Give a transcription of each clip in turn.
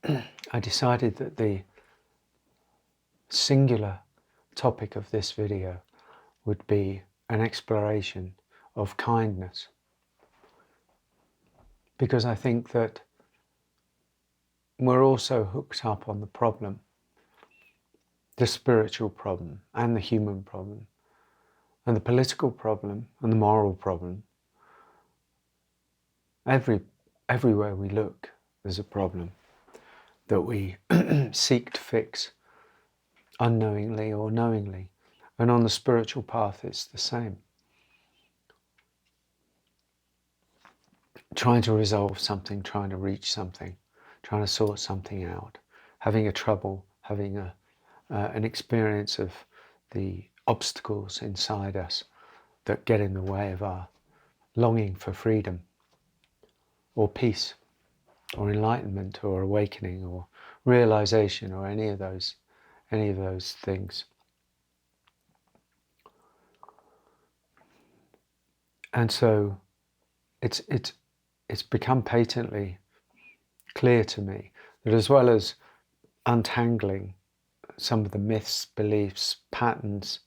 I decided that the singular topic of this video would be an exploration of kindness, because I think that we're also hooked up on the problem, the spiritual problem and the human problem and the political problem and the moral problem. Everywhere we look, there's a problem that we seek to fix unknowingly or knowingly. And on the spiritual path, it's the same. Trying to resolve something, trying to reach something, trying to sort something out, having a trouble, having an experience of the obstacles inside us that get in the way of our longing for freedom or peace or enlightenment or awakening or realization or any of those things. And so it's become patently clear to me that as well as untangling some of the myths, beliefs, patterns,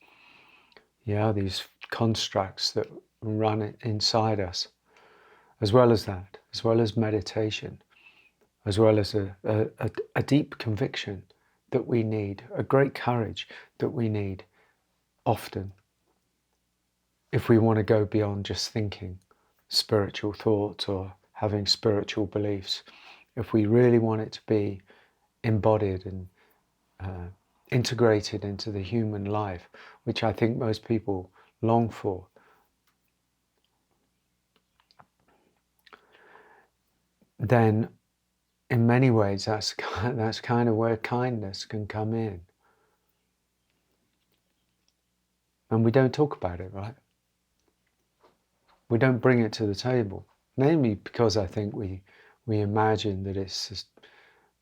these constructs that run inside us, as well as that, as well as meditation, as well as a deep conviction that we need, a great courage that we need often if we want to go beyond just thinking spiritual thoughts or having spiritual beliefs. If we really want it to be embodied and integrated into the human life, which I think most people long for, then in many ways that's kind of where kindness can come in. And we don't talk about it, right? We don't bring it to the table, mainly because I think we imagine that it's just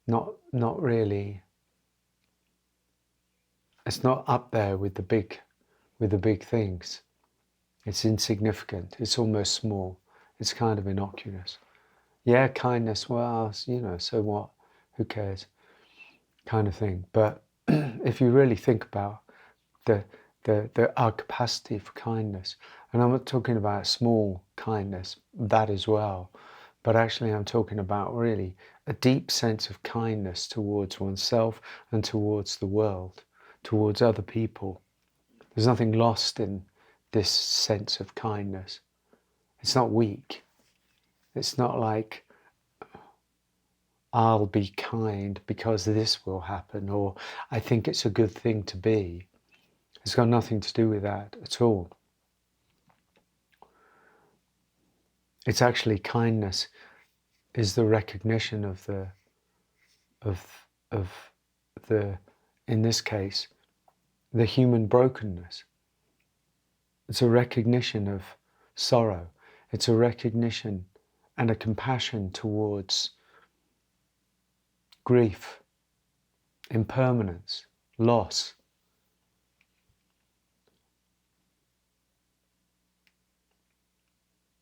not really, it's not up there with the big things. It's insignificant. It's almost small. It's kind of innocuous. Yeah, kindness, well, so what? Who cares? Kind of thing. But if you really think about our capacity for kindness, and I'm not talking about small kindness, that as well, but actually I'm talking about really a deep sense of kindness towards oneself and towards the world, towards other people. There's nothing lost in this sense of kindness. It's not weak. It's not like, I'll be kind because this will happen, or I think it's a good thing to be. It's got nothing to do with that at all. It's actually kindness is the recognition of the in this case, the human brokenness. It's a recognition of sorrow. It's a recognition and a compassion towards grief, impermanence, loss.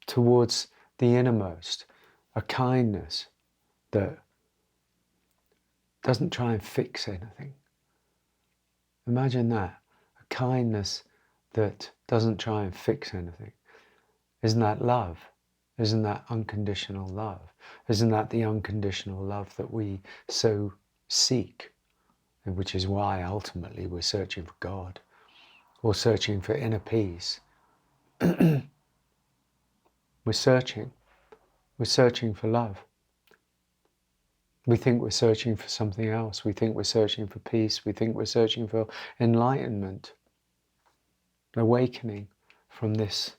Towards the innermost, a kindness that doesn't try and fix anything. Imagine that, a kindness that doesn't try and fix anything. Isn't that love? Isn't that unconditional love? Isn't that the unconditional love that we so seek? And which is why ultimately we're searching for God or searching for inner peace. We're searching for love. We think we're searching for something else. We think we're searching for peace. We think we're searching for enlightenment, awakening from this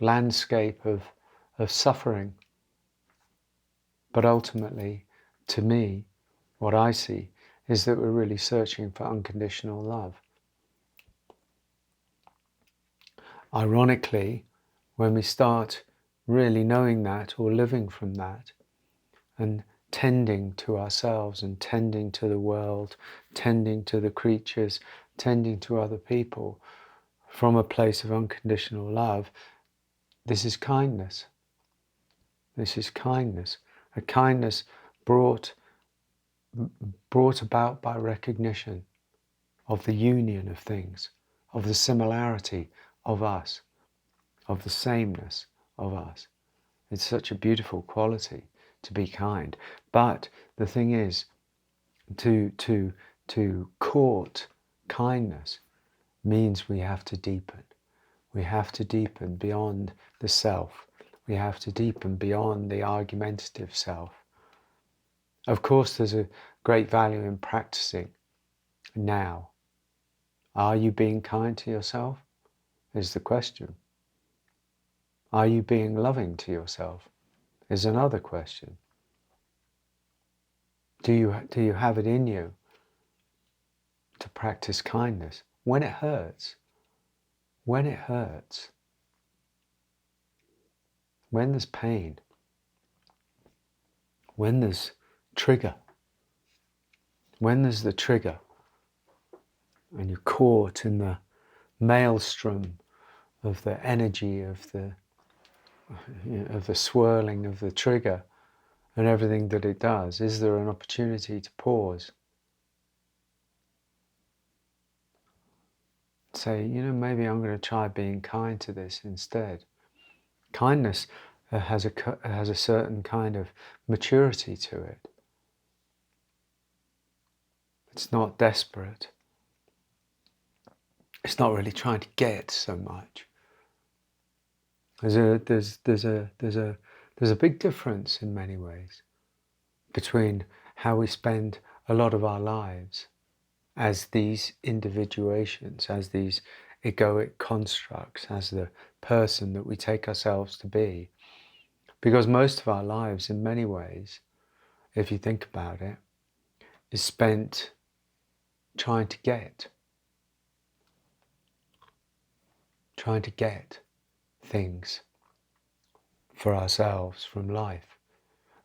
landscape of suffering. But ultimately, to me, what I see is that we're really searching for unconditional love. Ironically, when we start really knowing that or living from that and tending to ourselves and tending to the world, tending to the creatures, tending to other people from a place of unconditional love, this is kindness. This is kindness. A kindness brought brought about by recognition of the union of things, of the similarity of us, of the sameness of us. It's such a beautiful quality to be kind. But the thing is, to court kindness means we have to deepen. We have to deepen beyond the self. We have to deepen beyond the argumentative self. Of course, there's a great value in practicing now. Are you being kind to yourself? Is the question. Are you being loving to yourself? Is another question. Do you have it in you to practice kindness when it hurts? When it hurts, when there's pain, when there's trigger, when there's the trigger and you're caught in the maelstrom of the energy of the swirling of the trigger and everything that it does, is there an opportunity to pause? Say, maybe I'm going to try being kind to this instead. Kindness has a certain kind of maturity to it. It's not desperate. It's not really trying to get so much. There's a big difference in many ways between how we spend a lot of our lives as these individuations, as these egoic constructs, as the person that we take ourselves to be. Because most of our lives, in many ways, if you think about it, is spent trying to get things for ourselves from life.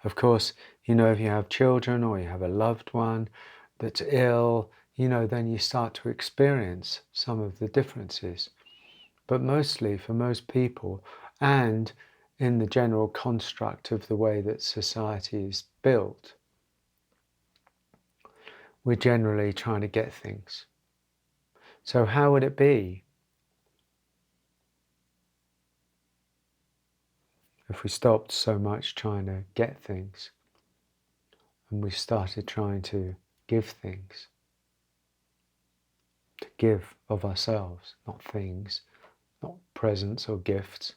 Of course, if you have children or you have a loved one that's ill, then you start to experience some of the differences. But mostly for most people, and in the general construct of the way that society is built, we're generally trying to get things. So how would it be if we stopped so much trying to get things and we started trying to give things? To give of ourselves, not things, not presents or gifts,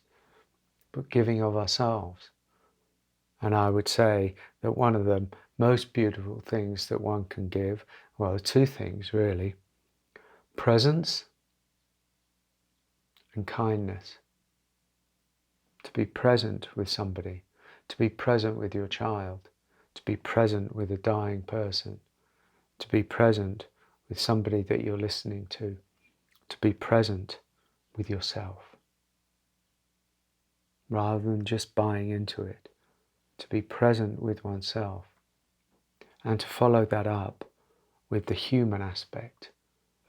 but giving of ourselves. And I would say that one of the most beautiful things that one can give, well, two things really: presence and kindness. To be present with somebody, to be present with your child, to be present with a dying person, to be present with somebody that you're listening to be present with yourself, rather than just buying into it, to be present with oneself, and to follow that up with the human aspect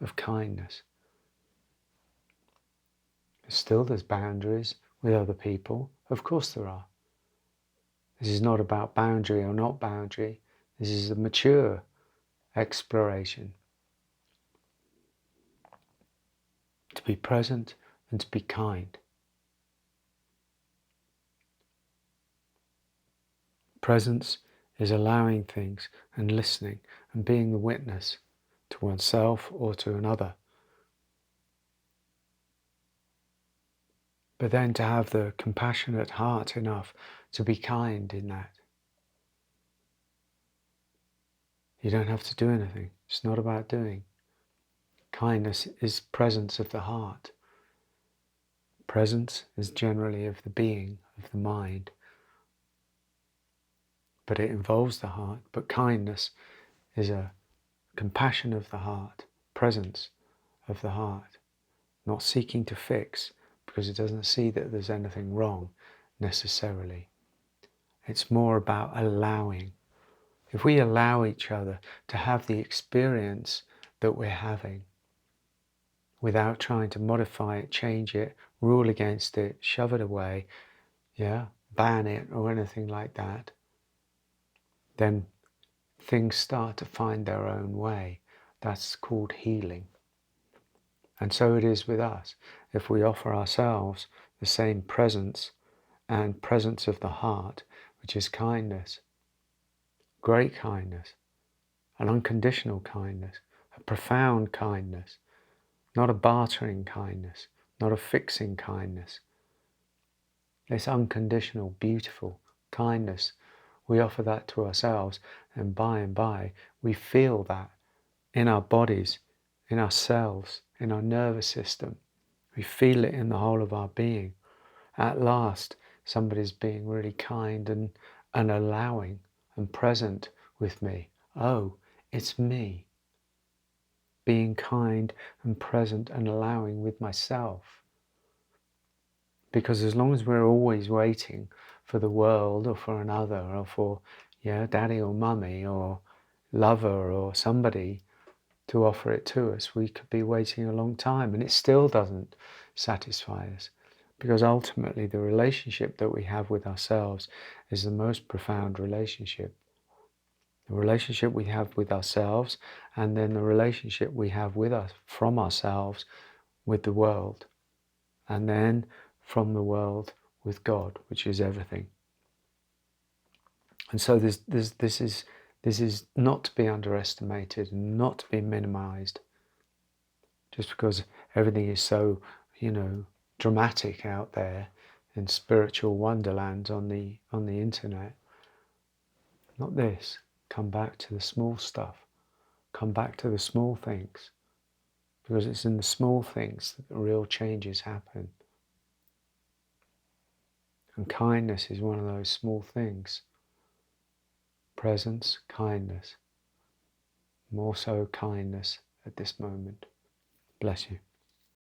of kindness. Still, there's boundaries with other people. Of course there are. This is not about boundary or not boundary. This is a mature exploration. To be present and to be kind. Presence is allowing things and listening and being the witness to oneself or to another. But then to have the compassionate heart enough to be kind in that. You don't have to do anything. It's not about doing. Kindness is presence of the heart. Presence is generally of the being, of the mind. But it involves the heart. But kindness is a compassion of the heart, presence of the heart, not seeking to fix, because it doesn't see that there's anything wrong necessarily. It's more about allowing. If we allow each other to have the experience that we're having, without trying to modify it, change it, rule against it, shove it away, ban it or anything like that, then things start to find their own way. That's called healing. And so it is with us. If we offer ourselves the same presence and presence of the heart, which is kindness, great kindness, an unconditional kindness, a profound kindness, not a bartering kindness, not a fixing kindness. This unconditional, beautiful kindness, we offer that to ourselves, and by we feel that in our bodies, in our cells, in our nervous system. We feel it in the whole of our being. At last, somebody's being really kind and allowing and present with me. Oh, it's me being kind and present and allowing with myself. Because as long as we're always waiting for the world or for another or for daddy or mummy or lover or somebody to offer it to us, we could be waiting a long time and it still doesn't satisfy us. Because ultimately the relationship that we have with ourselves is the most profound relationship. The relationship we have with ourselves, and then the relationship we have with us, from ourselves, with the world, and then from the world with God, which is everything. And so this is not to be underestimated and not to be minimized. Just because everything is so, dramatic out there in spiritual wonderland on the internet. Not this. Come back to the small stuff. Come back to the small things. Because it's in the small things that the real changes happen. And kindness is one of those small things. Presence, kindness. More so kindness at this moment. Bless you.